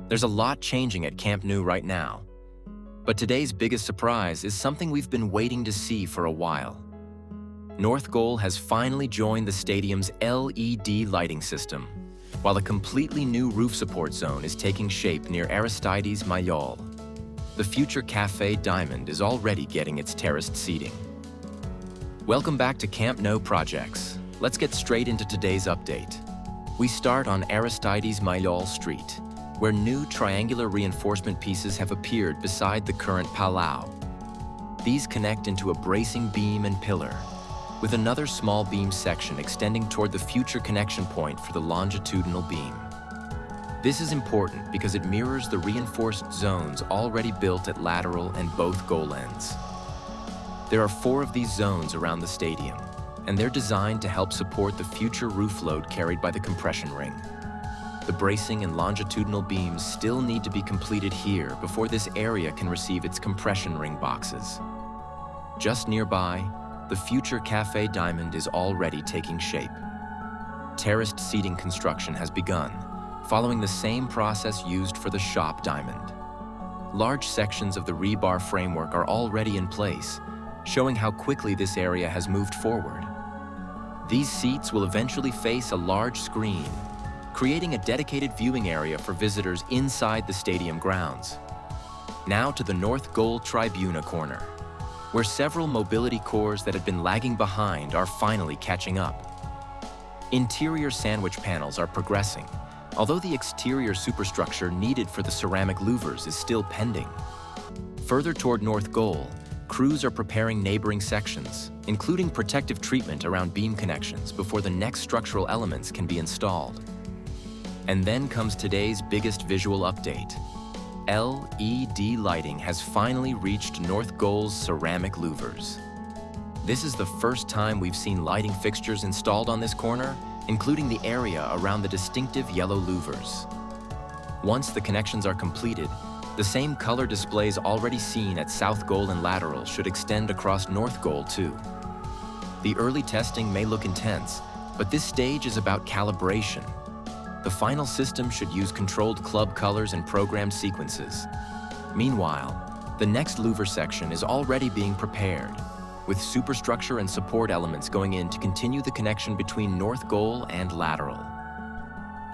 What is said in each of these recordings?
There's a lot changing at Camp Nou right now. But today's biggest surprise is something we've been waiting to see for a while. North Goal has finally joined the stadium's LED lighting system, while a completely new roof support zone is taking shape near Aristides Maillol. The future Café Diamond is already getting its terraced seating. Welcome back to Camp Nou Projects. Let's get straight into today's update. We start on Aristides Maillol Street, where new triangular reinforcement pieces have appeared beside the current Palau. These connect into a bracing beam and pillar, with another small beam section extending toward the future connection point for the longitudinal beam. This is important because it mirrors the reinforced zones already built at lateral and both goal ends. There are 4 of these zones around the stadium, and they're designed to help support the future roof load carried by the compression ring. The bracing and longitudinal beams still need to be completed here before this area can receive its compression ring boxes. Just nearby, the future Café Diamond is already taking shape. Terraced seating construction has begun, following the same process used for the shop diamond. Large sections of the rebar framework are already in place, showing how quickly this area has moved forward. These seats will eventually face a large screen, creating a dedicated viewing area for visitors inside the stadium grounds. Now to the North Goal Tribuna corner, where several mobility cores that had been lagging behind are finally catching up. Interior sandwich panels are progressing, although the exterior superstructure needed for the ceramic louvers is still pending. Further toward North Goal, crews are preparing neighboring sections, including protective treatment around beam connections before the next structural elements can be installed. And then comes today's biggest visual update. LED lighting has finally reached North Goal's ceramic louvers. This is the first time we've seen lighting fixtures installed on this corner, including the area around the distinctive yellow louvers. Once the connections are completed, the same color displays already seen at South Goal and Lateral should extend across North Goal too. The early testing may look intense, but this stage is about calibration. The final system should use controlled club colors and programmed sequences. Meanwhile, the next louver section is already being prepared, with superstructure and support elements going in to continue the connection between North Goal and Lateral.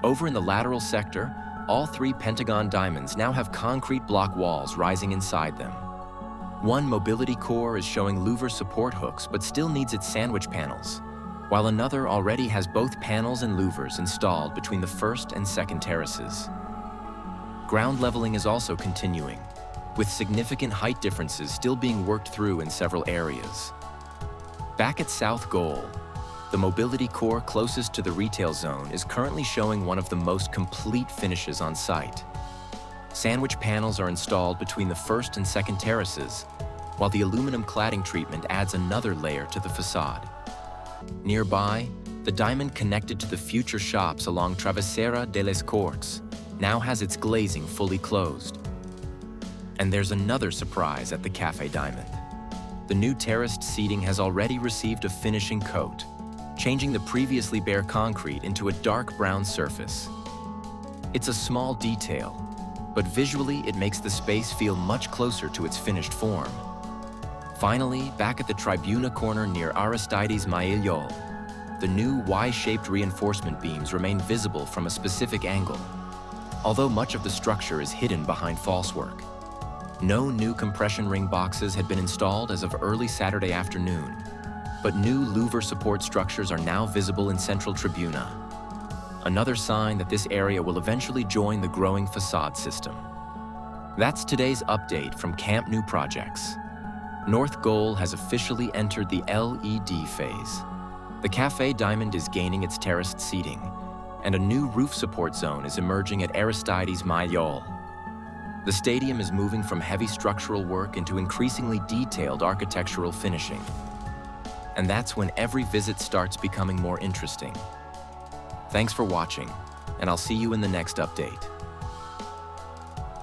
Over in the lateral sector, all 3 pentagon diamonds now have concrete block walls rising inside them. One mobility core is showing louver support hooks but still needs its sandwich panels, while another already has both panels and louvers installed between the first and second terraces. Ground leveling is also continuing, with significant height differences still being worked through in several areas. Back at South Goal, the mobility core closest to the retail zone is currently showing one of the most complete finishes on site. Sandwich panels are installed between the first and second terraces, while the aluminum cladding treatment adds another layer to the facade. Nearby, the diamond connected to the future shops along Travessera de les Corts now has its glazing fully closed. And there's another surprise at the Café Diamond. The new terraced seating has already received a finishing coat, changing the previously bare concrete into a dark brown surface. It's a small detail, but visually it makes the space feel much closer to its finished form. Finally, back at the Tribuna corner near Aristides Maillol, the new Y-shaped reinforcement beams remain visible from a specific angle, although much of the structure is hidden behind falsework. No new compression ring boxes had been installed as of early Saturday afternoon, but new louver support structures are now visible in Central Tribuna, another sign that this area will eventually join the growing facade system. That's today's update from Camp Nou Projects. North Goal has officially entered the LED phase. The Café Diamond is gaining its terraced seating, and a new roof support zone is emerging at Aristides Maillol. The stadium is moving from heavy structural work into increasingly detailed architectural finishing. And that's when every visit starts becoming more interesting. Thanks for watching, and I'll see you in the next update.